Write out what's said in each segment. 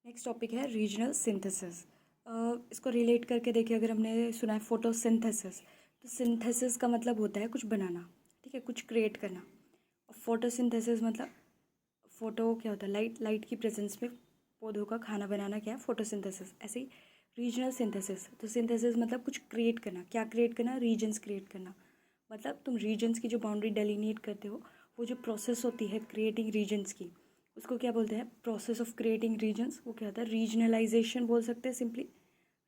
Next topic है regional synthesis. इसको relate करके देखिए, अगर हमने सुना है फोटोसिंथेसिस, तो सिंथेसिस का मतलब होता है कुछ बनाना, ठीक है, कुछ क्रिएट करना। और फोटोसिंथेसिस मतलब फोटो क्या होता है, लाइट, लाइट की प्रेजेंस में पौधों का खाना बनाना क्या है, फोटोसिंथेसिस। ऐसे ही रीजनल सिंथेसिस, तो सिंथेसिस मतलब कुछ क्रिएट करना। क्या क्रिएट करना? रीजन्स क्रिएट करना। मतलब तुम रीजन्स की जो बाउंड्री डेलिनेट करते हो, वो जो प्रोसेस होती है क्रिएटिंग रीजन्स की, उसको क्या बोलते हैं? Process of creating regions. वो क्या होता है? रीजनलाइजेशन बोल सकते हैं सिंपली,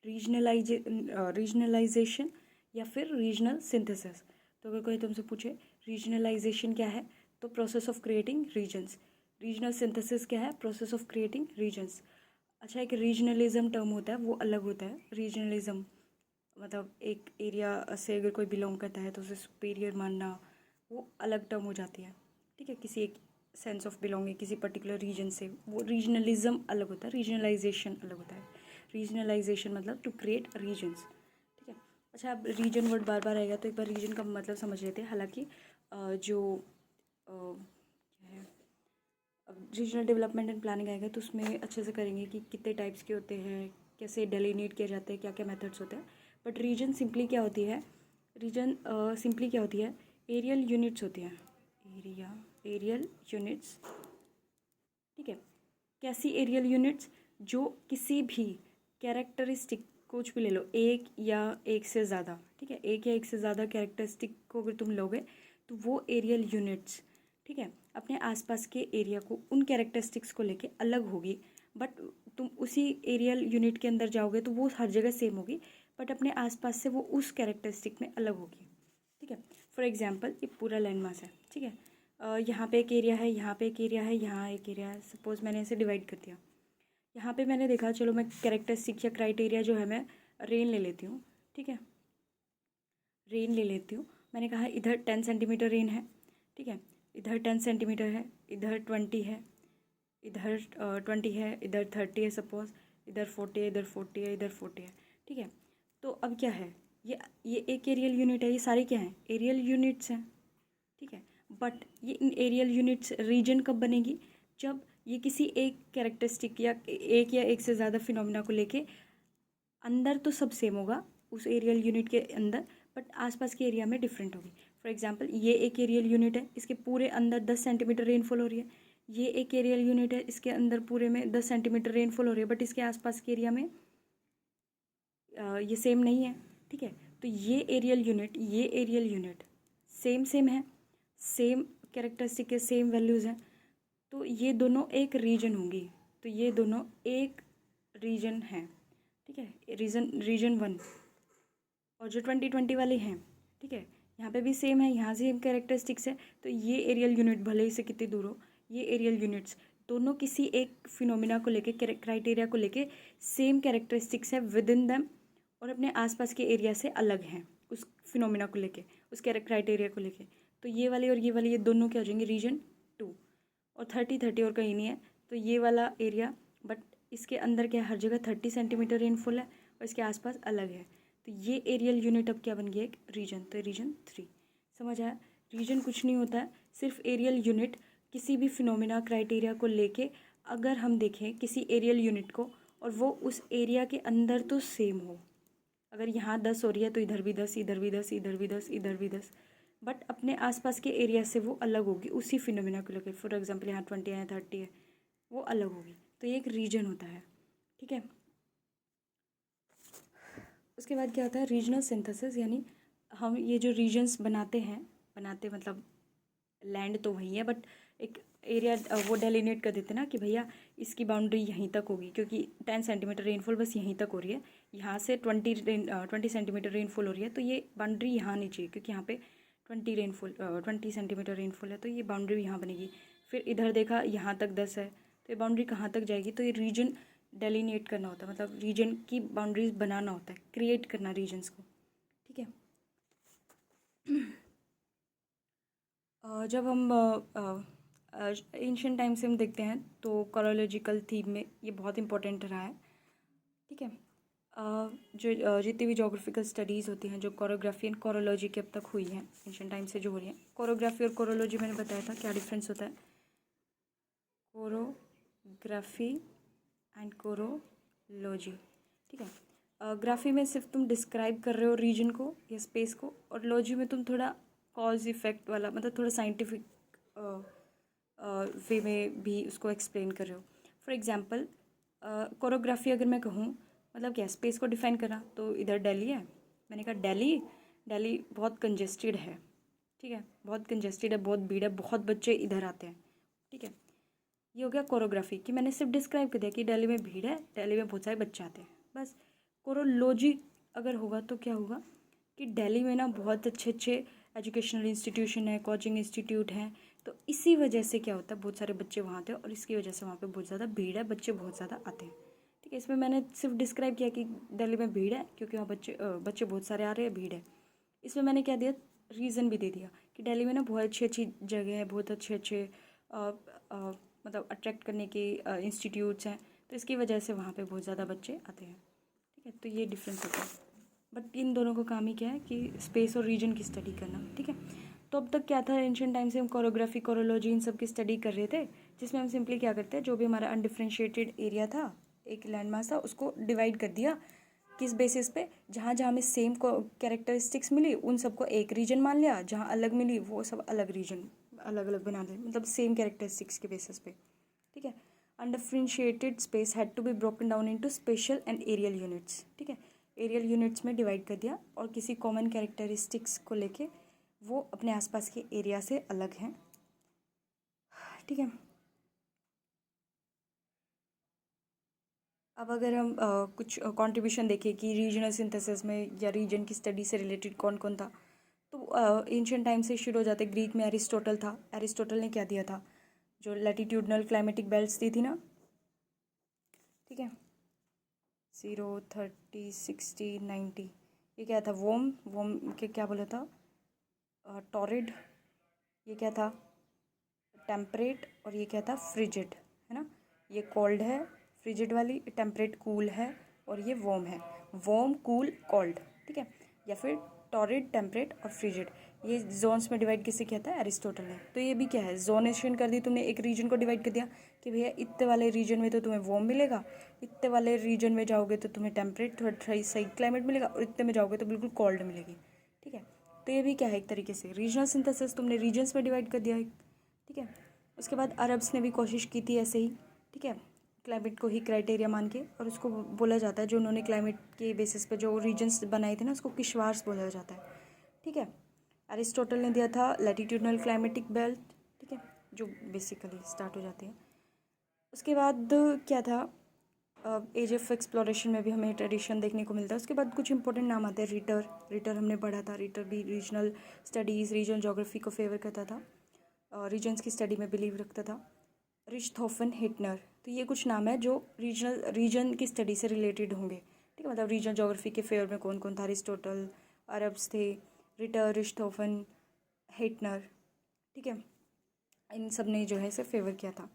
रीजनलाइजेशन या फिर रीजनल सिंथेसिस। तो अगर कोई तुमसे पूछे रीजनलाइजेशन क्या है, तो process of creating regions. Regional synthesis क्या है? Process of creating regions. अच्छा, एक रीजनलिज्म टर्म होता है, वो अलग होता है। रीजनलिज्म मतलब एक एरिया से अगर कोई बिलोंग करता है तो उसे सुपीरियर मानना, वो अलग टर्म हो जाती है, ठीक है। किसी एक सेंस ऑफ बिलोंगिंग किसी पर्टिकुलर रीजन से, वो रीजनलिज्म अलग होता है, रीजनलाइजेशन अलग होता है। रीजनलाइजेशन मतलब टू क्रिएट रीजन्स, ठीक है। अच्छा, अब रीजन वर्ड बार बार आएगा तो एक बार रीजन का मतलब समझ लेते हैं। हालांकि जो क्या है, अब रीजनल डेवलपमेंट एंड प्लानिंग आएगा तो उसमें अच्छे से करेंगे कि कितने टाइप्स के होते हैं, कैसे डेलिनेट किए जाते हैं, क्या क्या मेथड्स होते हैं। बट रीजन सिंपली क्या होती है? रीजन सिंपली क्या होती है? एरियल यूनिट्स होती हैं। एरियल यूनिट्स, ठीक है। कैसी एरियल यूनिट्स? जो किसी भी कैरेक्टरिस्टिक, कुछ भी ले लो, एक या एक से ज़्यादा, ठीक है, एक या एक से ज़्यादा कैरेक्टरिस्टिक को अगर तुम लोगे तो वो एरियल यूनिट्स, ठीक है, अपने आसपास के एरिया को उन कैरेक्टरिस्टिक्स को लेके अलग होगी। बट तुम उसी एरियल यूनिट के अंदर जाओगे तो वो हर जगह सेम होगी, बट अपने आसपास से वो उस कैरेक्टरिस्टिक में अलग होगी, ठीक है। फॉर एग्जाम्पल, ये पूरा लैंड मास है, ठीक है। यहाँ पे एक एरिया है, यहाँ पे एक एरिया है, यहाँ एक एरिया है। सपोज़ मैंने इसे डिवाइड कर दिया। यहाँ पे मैंने देखा, चलो मैं कैरेक्टरिस्टिक या क्राइटेरिया जो है, मैं रेन ले लेती हूँ, ठीक है, रेन ले लेती हूँ। मैंने कहा इधर 10 सेंटीमीटर रेन है, ठीक है, इधर 10 सेंटीमीटर है, इधर 20 है, इधर 20 है, इधर 30 है सपोज़, इधर 40 है, इधर 40 है, इधर 40 है, ठीक है। तो अब क्या है, ये एक एरियल यूनिट है, ये सारे क्या हैं? एरियल यूनिट्स हैं, ठीक है। बट ये इन एरियल यूनिट्स रीजन कब बनेगी? जब ये किसी एक कैरेक्टरिस्टिक या एक से ज़्यादा फिनोमिना को लेके, अंदर तो सब सेम होगा उस एरियल यूनिट के अंदर, बट आसपास के एरिया में डिफरेंट होगी। फॉर एग्जांपल, ये एक एरियल यूनिट है, इसके पूरे अंदर 10 सेंटीमीटर रेनफॉल हो रही है। ये एक एरियल यूनिट है, इसके अंदर पूरे में 10 सेंटीमीटर रेनफॉल हो रही है, बट इसके आसपास के एरिया में ये सेम नहीं है, ठीक है। तो ये एरियल यूनिट सेम सेम है, सेम कैरेक्टरिस्टिक के सेम वैल्यूज़ हैं, तो ये दोनों एक रीजन होंगी। तो ये दोनों एक रीजन हैं, ठीक है, रीजन 1। और जो 2020 वाले हैं, ठीक है, यहाँ पे भी सेम है, यहाँ सेम कैरेक्टरिस्टिक्स है, तो ये एरियल यूनिट भले ही से कितनी दूर हो, ये एरियल यूनिट्स दोनों किसी एक फिनोमिना को लेके, क्राइटेरिया को लेके सेम कैरेक्टरिस्टिक्स है विद इन दैम, और अपने आसपास के एरिया से अलग हैं उस फिनोमिना को लेके, उस क्राइटेरिया को लेके। तो ये वाले और ये वाले, ये दोनों क्या हो जाएंगे? रीजन 2। और 30 और कहीं नहीं है, तो ये वाला एरिया, बट इसके अंदर क्या है, हर जगह 30 सेंटीमीटर रेनफॉल है और इसके आसपास अलग है, तो ये एरियल यूनिट अब क्या बन गया? एक रीजन। तो रीजन 3। समझ आया? रीजन कुछ नहीं होता है, सिर्फ एरियल यूनिट किसी भी फिनोमिना क्राइटेरिया को लेके, अगर हम देखें किसी एरियल यूनिट को और वो उस एरिया के अंदर तो सेम हो, अगर यहाँ 10 हो रही है तो इधर भी 10, इधर भी 10, इधर भी 10, इधर भी 10, बट अपने आसपास के एरिया से वो अलग होगी उसी फिनोमिना को लेकर। फॉर एग्जांपल, यहाँ 20 है, 30 है, वो अलग होगी, तो ये एक रीजन होता है, ठीक है। उसके बाद क्या होता है? रीजनल सिंथेसिस, यानी हम ये जो रीजन्स बनाते मतलब लैंड तो वही है, बट एक एरिया वो डेलिनेट कर देते ना कि भैया इसकी बाउंड्री यहीं तक होगी, क्योंकि 10 सेंटीमीटर रेनफॉल बस यहीं तक हो रही है, यहाँ से 20 सेंटीमीटर रेनफॉल हो रही है, तो ये बाउंड्री यहाँ नहीं चाहिए, क्योंकि यहाँ पे 20 सेंटीमीटर रेनफॉल है, तो ये बाउंड्री यहाँ बनेगी। फिर इधर देखा, यहाँ तक 10 है, तो ये बाउंड्री कहाँ तक जाएगी? तो ये रीजन डेलिनेट करना होता है, मतलब रीजन की बाउंड्रीज बनाना होता है, क्रिएट करना रीजन्स को, ठीक है। जब हम एंशियंट टाइम से हम देखते हैं तो कोरोलॉजिकल थीम में ये बहुत इंपॉर्टेंट रहा है, ठीक है। जो जितनी भी जोग्राफिकल स्टडीज़ होती हैं, जो कोरोग्राफी एंड कोरोलॉजी की अब तक हुई हैं एंशियंट टाइम से जो हो रही हैं, कोरोग्राफी और कोरोलॉजी मैंने बताया था क्या डिफरेंस होता है। Choreography and chorology. ठीक है, ग्राफी में सिर्फ तुम डिस्क्राइब कर रहे हो रीजन को या स्पेस को, और लॉजी में तुम थोड़ा कॉज इफेक्ट वाला, मतलब थोड़ा साइंटिफिक वे में भी उसको एक्सप्लेन कर रहे हो। फॉर एग्जांपल कोरियोग्राफी अगर मैं कहूँ, मतलब क्या, स्पेस को डिफाइन करना, तो इधर दिल्ली है, मैंने कहा दिल्ली, दिल्ली बहुत कंजेस्टेड है। ठीक है, बहुत कंजेस्टेड है, बहुत भीड़ है, बहुत बच्चे इधर आते हैं। ठीक है, ये हो गया कोरियोग्राफी, कि मैंने सिर्फ डिस्क्राइब कर दिया कि दिल्ली में भीड़ है, दिल्ली में बहुत सारे बच्चे आते हैं, बस। कोरोलॉजी अगर होगा तो क्या होगा कि दिल्ली में ना बहुत अच्छे अच्छे एजुकेशनल इंस्टीट्यूशन है, कोचिंग इंस्टीट्यूट हैं, तो इसी वजह से क्या होता है, बहुत सारे बच्चे वहाँ आते हैं और इसकी वजह से वहाँ पे बहुत ज़्यादा भीड़ है, बच्चे बहुत ज़्यादा आते हैं। ठीक है, इसमें मैंने सिर्फ डिस्क्राइब किया कि दिल्ली में भीड़ है क्योंकि वहाँ बच्चे बहुत सारे आ रहे हैं, भीड़ है। इसमें मैंने क्या दिया, रीज़न भी दे दिया कि दिल्ली में ना बहुत अच्छी अच्छी जगह है, बहुत अच्छे अच्छे मतलब अट्रैक्ट करने के इंस्टीट्यूट्स हैं, तो इसकी वजह से वहाँ पे बहुत ज़्यादा बच्चे आते हैं। ठीक है, तो ये डिफरेंस होता है। बट इन दोनों का काम ही क्या है कि स्पेस और रीजन की स्टडी करना। ठीक है, तो अब तक क्या था, एंशियंट टाइम से हम कोरियोग्राफी, कोरोलॉजी इन सब की स्टडी कर रहे थे, जिसमें हम सिंपली क्या करते हैं, जो भी हमारा अनडिफ्रेंशिएटेड एरिया था, एक लैंड मास था, उसको डिवाइड कर दिया। किस बेसिस पे, जहाँ जहाँ हमें सेम कैरेक्टरिस्टिक्स मिली उन सबको एक रीजन मान लिया, जहाँ अलग मिली वो सब अलग रीजन, अलग अलग बना दे, मतलब सेम कैरेक्टरिस्टिक्स के बेसिस पे। ठीक है, undifferentiated space had to be broken down into spatial and areal units. ठीक है, एरियल यूनिट्स में डिवाइड कर दिया और किसी कॉमन कैरेक्टरिस्टिक्स को लेके वो अपने आसपास के एरिया से अलग हैं। ठीक है, अब अगर हम कुछ कंट्रीब्यूशन देखें कि रीजनल सिंथेसिस में या रीजन की स्टडी से रिलेटेड कौन कौन था, तो एंशियंट टाइम से शुरू हो जाते। ग्रीक में एरिस्टोटल था, एरिस्टोटल ने क्या दिया था, जो लैटिट्यूडनल क्लाइमेटिक बेल्ट्स दी थी ना। ठीक है, 0, 30, 60, 90, ये क्या था, वोम वोम के क्या बोला था, टॉरिड, ये क्या था, टेम्परेट, और ये क्या था, फ्रिजिड, है ना। ये कोल्ड है, फ्रिजिड वाली, टेम्परेट कूल है, और ये वॉर्म है, वॉर्म कूल कोल्ड। ठीक है, या फिर टॉरिड, टेम्परेट और फ्रिजिड, ये जोन्स में डिवाइड किससे किया था, एरिस्टोटल ने। तो ये भी क्या है, जोनेशन कर दी तुमने, एक रीजन को डिवाइड कर दिया कि भैया इतने वाले रीजन में तो तुम्हें वॉर्म मिलेगा, इतने वाले रीजन में जाओगे तो तुम्हें टेम्परेट, थोड़ा सही क्लाइमेट मिलेगा, और इतने में जाओगे तो बिल्कुल कोल्ड मिलेगी। ठीक है, तो ये भी क्या है, एक तरीके से रीजनल सिंथेसिस तुमने रीजन्स में डिवाइड कर दिया है। ठीक है, उसके बाद अरब्स ने भी कोशिश की थी ऐसे ही। ठीक है, क्लाइमेट को ही क्राइटेरिया मान के, और उसको बोला जाता है, जो उन्होंने क्लाइमेट के बेसिस पे जो रीजन्स बनाए थे ना, उसको किश्वार्स बोला जाता है। ठीक है, एरिस्टोटल ने दिया था लैटिट्यूडनल क्लाइमेटिक बेल्ट। ठीक है, जो बेसिकली स्टार्ट हो जाती है। उसके बाद क्या था, एज ऑफ एक्सप्लोरेशन में भी हमें ट्रेडिशन देखने को मिलता है। उसके बाद कुछ इंपॉर्टेंट नाम आते हैं, रिटर, रिटर हमने पढ़ा था, रिटर भी रीजनल स्टडीज़, रीजनल जोग्राफी को फेवर करता था, रीजन्स की स्टडी में बिलीव रखता था। रिच्टहोफन, हिटनर, तो ये कुछ नाम है जो रीजन की स्टडी से रिलेटेड होंगे। ठीक है, मतलब रीजनल जोग्राफी के फेवर में कौन कौन था, अरिस्टोटल, अरब्स थे, रिटर, रिच्टहोफन, हिटनर। ठीक है, इन सब ने जो है इसे फेवर किया था।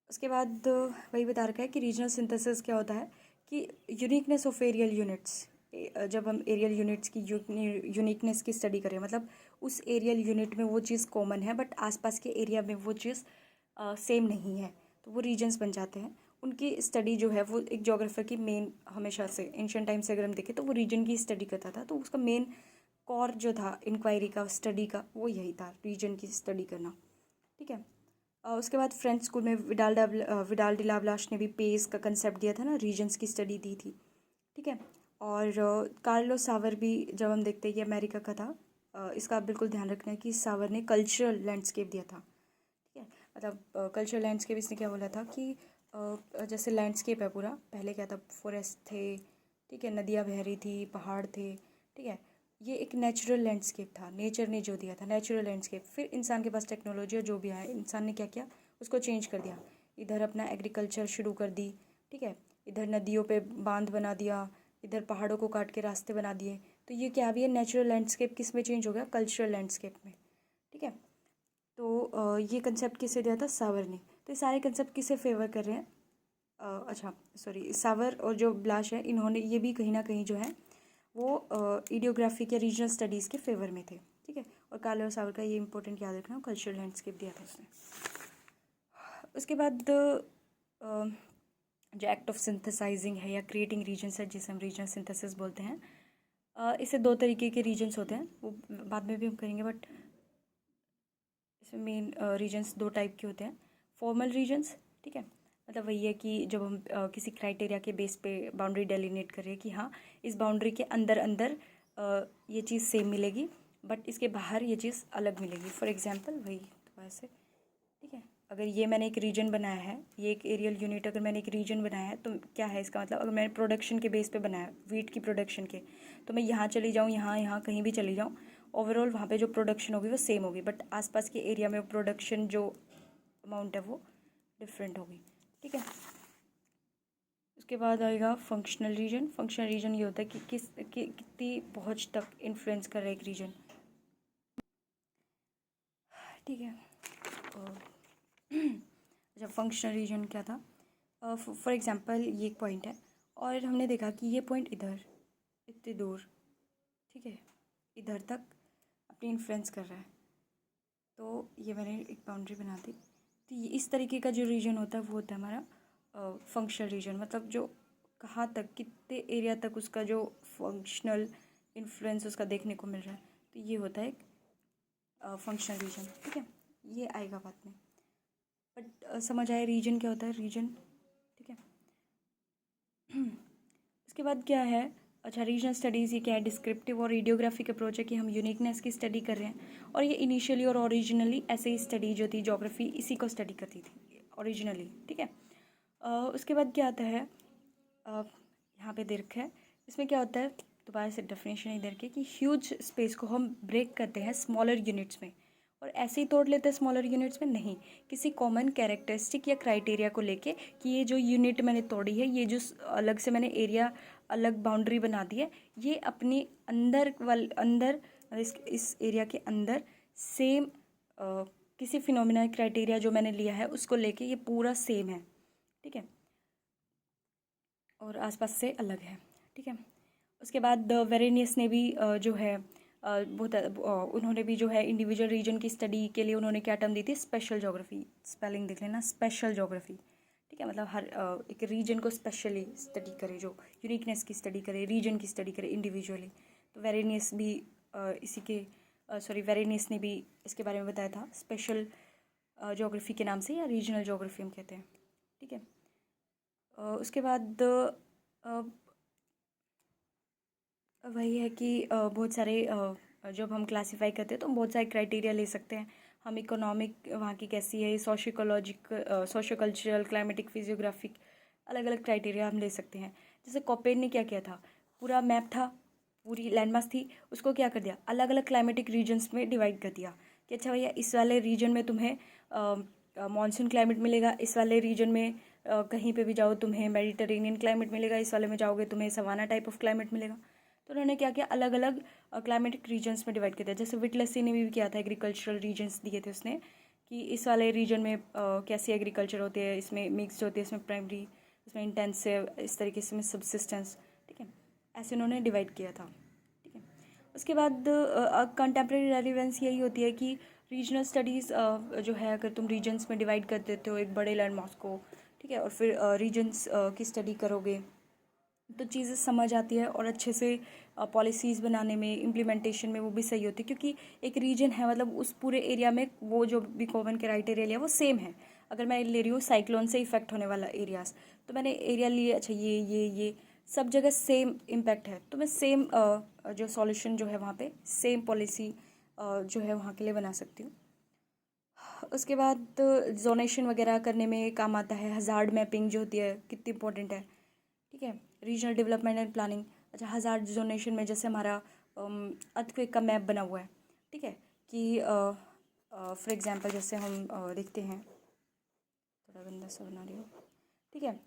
उसके बाद वही बता रखा है कि रीजनल सिंथेसिस क्या होता है कि यूनिकनेस ऑफ एरियल यूनिट्स, जब हम एरियल यूनिट्स की यूनिकनेस की स्टडी करें, मतलब उस एरियल यूनिट में वो चीज़ कॉमन है बट आसपास के एरिया में वो चीज़ सेम नहीं है, तो वो रीजन्स बन जाते हैं। उनकी स्टडी जो है वो एक जोग्राफर की मेन, हमेशा से एंशियंट टाइम से अगर हम देखें तो वो रीजन की स्टडी करता था, तो उसका मेन कॉर जो था इंक्वायरी का, स्टडी का, वो यही था, रीजन की स्टडी करना। ठीक है, उसके बाद फ्रेंच स्कूल में विडाल डिलावलाश ने भी पेस का कंसेप्ट दिया था ना, रीजन्स की स्टडी दी थी। ठीक है, और कार्लो सावर भी, जब हम देखते हैं, ये अमेरिका का था। इसका आप बिल्कुल ध्यान रखना है कि सावर ने कल्चरल लैंडस्केप दिया था। ठीक है, मतलब कल्चरल लैंडस्केप, इसने क्या बोला था कि जैसे लैंडस्केप है पूरा, पहले क्या था, फॉरेस्ट थे, ठीक है, नदियाँ बह रही थी, पहाड़ थे। ठीक है, ये एक नेचुरल लैंडस्केप था, नेचर ने जो दिया था नेचुरल लैंडस्केप। फिर इंसान के पास टेक्नोलॉजी और जो भी आया, इंसान ने क्या किया, उसको चेंज कर दिया, इधर अपना एग्रीकल्चर शुरू कर दी। ठीक है, इधर नदियों पे बांध बना दिया, इधर पहाड़ों को काट के रास्ते बना दिए, तो ये क्या भी है, नेचुरल लैंडस्केप किस में चेंज हो गया, कल्चरल लैंडस्केप में। ठीक है, तो ये कंसेप्ट किसे दिया था, सावर ने। तो ये सारे कंसेप्ट किसे फेवर कर रहे हैं, अच्छा सॉरी, सावर और जो ब्लाश है, इन्होंने ये भी कहीं ना कहीं जो है वो इडियोग्राफी के रीजनल स्टडीज़ के फेवर में थे। ठीक है, और कार्लो सावर का ये इंपॉर्टेंट याद रखना, कल्चरल लैंडस्केप दिया था उसने। उसके बाद जो एक्ट ऑफ सिंथेसाइजिंग है या क्रिएटिंग रीजन्स है, जिसे हम रीजनल सिंथेसिस बोलते हैं। इससे दो तरीके के रीजन्स होते हैं, वो बाद में भी हम करेंगे, बट इसमें मेन रीजन्स दो टाइप के होते हैं। फॉर्मल रीजन्स, ठीक है, मतलब वही है कि जब हम किसी क्राइटेरिया के बेस पे बाउंड्री डेलिनेट कर रहे हैं कि हाँ इस बाउंड्री के अंदर अंदर ये चीज़ सेम मिलेगी, बट इसके बाहर ये चीज़ अलग मिलेगी। फॉर एग्जांपल वही तो ऐसे, ठीक है, अगर ये मैंने एक रीजन बनाया है, ये एक एरियल यूनिट अगर मैंने एक रीजन बनाया है, तो क्या है इसका मतलब, अगर मैंने प्रोडक्शन के बेस पे बनाया वीट की प्रोडक्शन के, तो मैं यहाँ चली जाऊँ, यहाँ कहीं भी चली जाऊँ, ओवरऑल वहाँ पे जो प्रोडक्शन होगी वो सेम होगी, बट आसपास के एरिया में प्रोडक्शन जो अमाउंट है वो डिफरेंट होगी, ठीक है। उसके बाद आएगा फंक्शनल रीजन। फंक्शनल रीजन ये होता है कि कितनी पहुँच तक इन्फ्लुएंस कर रहा है एक रीजन, ठीक है। जब फंक्शनल रीजन क्या था, फॉर एग्जांपल ये एक पॉइंट है और हमने देखा कि ये पॉइंट इधर इतनी दूर, ठीक है, इधर तक अपनी इन्फ्लुएंस कर रहा है, तो ये मैंने एक बाउंड्री बना दी। तो ये इस तरीके का जो रीजन होता है वो होता है हमारा फंक्शनल रीजन, मतलब जो कहाँ तक कितने एरिया तक उसका जो फंक्शनल इन्फ्लुएंस उसका देखने को मिल रहा है, तो ये होता है एक फंक्शनल रीजन, ठीक है। ये आएगा बाद में, बट समझ आया रीजन क्या होता है, रीजन, ठीक है। उसके बाद क्या है, अच्छा रीजनल स्टडीज़ ये क्या है, डिस्क्रिप्टिव और रेडियोग्राफिक अप्रोच है कि हम यूनिकनेस की स्टडी कर रहे हैं, और ये इनिशियली और ओरिजिनली ऐसे ही स्टडी जो थी जोग्राफी इसी को स्टडी करती थी ओरिजिनली, ठीक है। उसके बाद क्या आता है, यहाँ पे दे रखा है, इसमें क्या होता है, दोबारा से डेफिनेशन ही दे रखी है कि ह्यूज स्पेस को हम ब्रेक करते हैं स्मॉलर यूनिट्स में, और ऐसे ही तोड़ लेते हैं स्मॉलर यूनिट्स में, नहीं, किसी कॉमन कैरेक्टरिस्टिक या क्राइटेरिया को लेके कि ये जो यूनिट मैंने तोड़ी है, ये जो अलग से मैंने एरिया अलग बाउंड्री बना दी है, ये अपने अंदर इस एरिया के अंदर सेम किसी फिनोमिना क्राइटेरिया जो मैंने लिया है उसको लेके ये पूरा सेम है, ठीक है, और आसपास से अलग है, ठीक है। उसके बाद वेरेनियस ने भी जो है बहुत उन्होंने भी जो है इंडिविजुअल रीजन की स्टडी के लिए उन्होंने क्या टर्म दी थी, स्पेशल जोग्राफी, स्पेलिंग देख लेना, स्पेशल जोग्राफी, ठीक है, मतलब हर एक रीजन को स्पेशली स्टडी करे, जो यूनिकनेस की स्टडी करे, रीजन की स्टडी करे इंडिविजुअली। तो वेरेनियस भी इसी के वेरेनियस ने भी इसके बारे में बताया था, स्पेशल जोग्राफी के नाम से, या रीजनल जोग्राफी हम कहते हैं, ठीक है। उसके बाद वही है कि बहुत सारे जब हम क्लासीफाई करते हैं तो हम बहुत सारे क्राइटेरिया ले सकते हैं, हम इकोनॉमिक वहाँ की कैसी है, सोशो कल्चरल, क्लाइमेटिक, फिजियोग्राफिक, अलग अलग क्राइटेरिया हम ले सकते हैं। जैसे कॉपेन ने क्या किया था, पूरा मैप था, पूरी लैंडमार्क थी, उसको क्या कर दिया, अलग अलग क्लाइमेटिक रीजन्स में डिवाइड कर दिया कि अच्छा भैया इस वाले रीजन में तुम्हें मानसून क्लाइमेट मिलेगा, इस वाले रीजन में कहीं पे भी जाओ तुम्हें मेडिटेरेनियन क्लाइमेट मिलेगा, इस वाले में जाओगे तुम्हें सवाना टाइप ऑफ क्लाइमेट मिलेगा। तो उन्होंने क्या किया, अलग अलग क्लाइमेटिक रीजन्स में डिवाइड कर दिया। जैसे विटलेसी ने भी किया था, एग्रीकल्चरल रीजन्स दिए थे उसने कि इस वाले रीजन में कैसी एग्रीकल्चर होती है, इसमें मिक्सड होती है, इसमें प्राइमरी, इसमें इंटेंसिव, इस तरीके से सबसिस्टेंस, ठीक है, ऐसे उन्होंने डिवाइड किया था, ठीक है। उसके बाद कंटेम्प्रेरी रेलिवेंस यही होती है कि रीजनल स्टडीज़ जो है, अगर तुम रीजन्स में डिवाइड कर देते हो एक बड़े लैंडमार्क्स को, ठीक है, और फिर रीजन्स की स्टडी करोगे तो चीज़ें समझ आती है, और अच्छे से पॉलिसीज़ बनाने में, इम्प्लीमेंटेशन में वो भी सही होती है, क्योंकि एक रीजन है मतलब उस पूरे एरिया में वो जो भी कॉमन क्राइटेरिया लिया वो सेम है। अगर मैं ले रही हूँ साइक्लोन से इफेक्ट होने वाला एरियाज़, तो मैंने एरिया लिए, अच्छा ये सब जगह सेम इम्पैक्ट है, तो मैं सेम जो सॉल्यूशन जो है वहाँ पे सेम पॉलिसी जो है वहाँ के लिए बना सकती हूँ। उसके बाद जोनेशन वगैरह करने में काम आता है, हज़ार्ड मैपिंग जो होती है कितनी इंपॉर्टेंट है, ठीक है, रीजनल डेवलपमेंट एंड प्लानिंग। अच्छा, हज़ार्ड जोनेशन में जैसे हमारा अर्थक्वेक का मैप बना हुआ है, ठीक है, कि फॉर एग्जांपल जैसे हम देखते हैं, थोड़ा गंदा सा बना रही हूँ, ठीक है,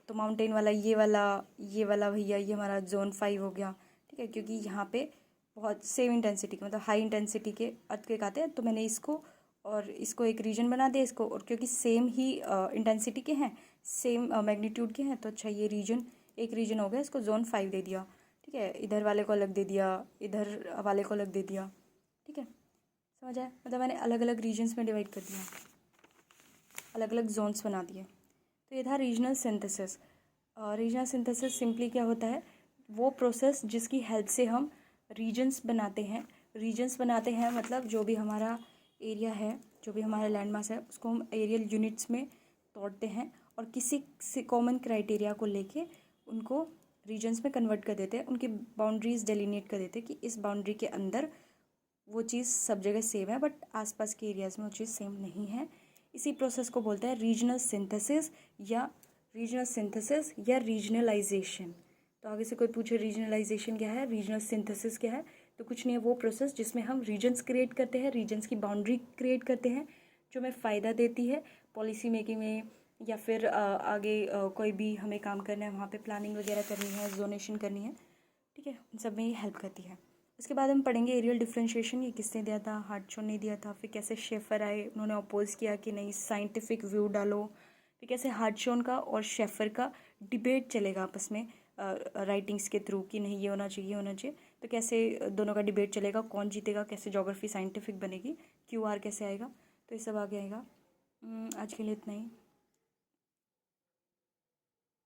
तो माउंटेन वाला ये वाला भैया ये हमारा जोन 5 हो गया, ठीक है, क्योंकि यहाँ पे बहुत सेम इंटेंसिटी के मतलब हाई इंटेंसिटी के अर्थक्वेक आते हैं, तो मैंने इसको और इसको एक रीजन बना दिया इसको, और क्योंकि सेम ही इंटेंसिटी के हैं, सेम मैग्नीट्यूड के हैं, तो अच्छा ये रीजन एक रीजन हो गया, इसको जोन 5 दे दिया, ठीक है, इधर वाले को अलग दे दिया, इधर वाले को अलग दे दिया, ठीक है, समझ आया, मतलब मैंने अलग अलग रीजन्स में डिवाइड कर दिया, अलग अलग जोन्स बना दिए। तो तो ये था regional synthesis. Regional synthesis simply क्या होता है, वो प्रोसेस जिसकी हेल्प से हम रीजन्स बनाते हैं। रीजन्स बनाते हैं मतलब जो भी हमारा एरिया है, जो भी हमारा लैंड मास है, उसको हम एरियल यूनिट्स में तोड़ते हैं और किसी से कॉमन क्राइटेरिया को लेके उनको रीजन्स में कन्वर्ट कर देते हैं, उनकी बाउंड्रीज डेलिनेट कर देते हैं कि इस बाउंड्री के अंदर वो चीज़ सब जगह सेम है, बट आसपास के एरियाज़ में वो चीज़ सेम नहीं है। इसी प्रोसेस को बोलते हैं रीजनल सिंथेसिस या रीजनलाइजेशन। तो आगे से कोई पूछे रीजनलाइजेशन क्या है, रीजनल सिंथेसिस क्या है, तो कुछ नहीं है, वो प्रोसेस जिसमें हम रीजन्स क्रिएट करते हैं, रीजन्स की बाउंड्री क्रिएट करते हैं जो हमें फ़ायदा देती है पॉलिसी मेकिंग में, या फिर आगे कोई भी हमें काम करना है, वहाँ पे प्लानिंग वगैरह करनी है, जोनेशन करनी है, ठीक है, उन सब में ये हेल्प करती है। उसके बाद हम पढ़ेंगे एरियल डिफरेंशिएशन, ये किसने दिया था, हार्टशॉ ने दिया था। फिर कैसे शेफर आए, उन्होंने अपोज किया कि नहीं साइंटिफिक व्यू डालो। फिर कैसे हार्टशॉ का और शेफर का डिबेट चलेगा आपस में राइटिंग्स के थ्रू कि नहीं ये होना चाहिए, ये होना चाहिए। तो कैसे दोनों का डिबेट चलेगा, कौन जीतेगा, कैसे ज्योग्राफी साइंटिफिक बनेगी, क्यूआर कैसे आएगा, तो ये सब आगे आएगा। आज के लिए इतना ही।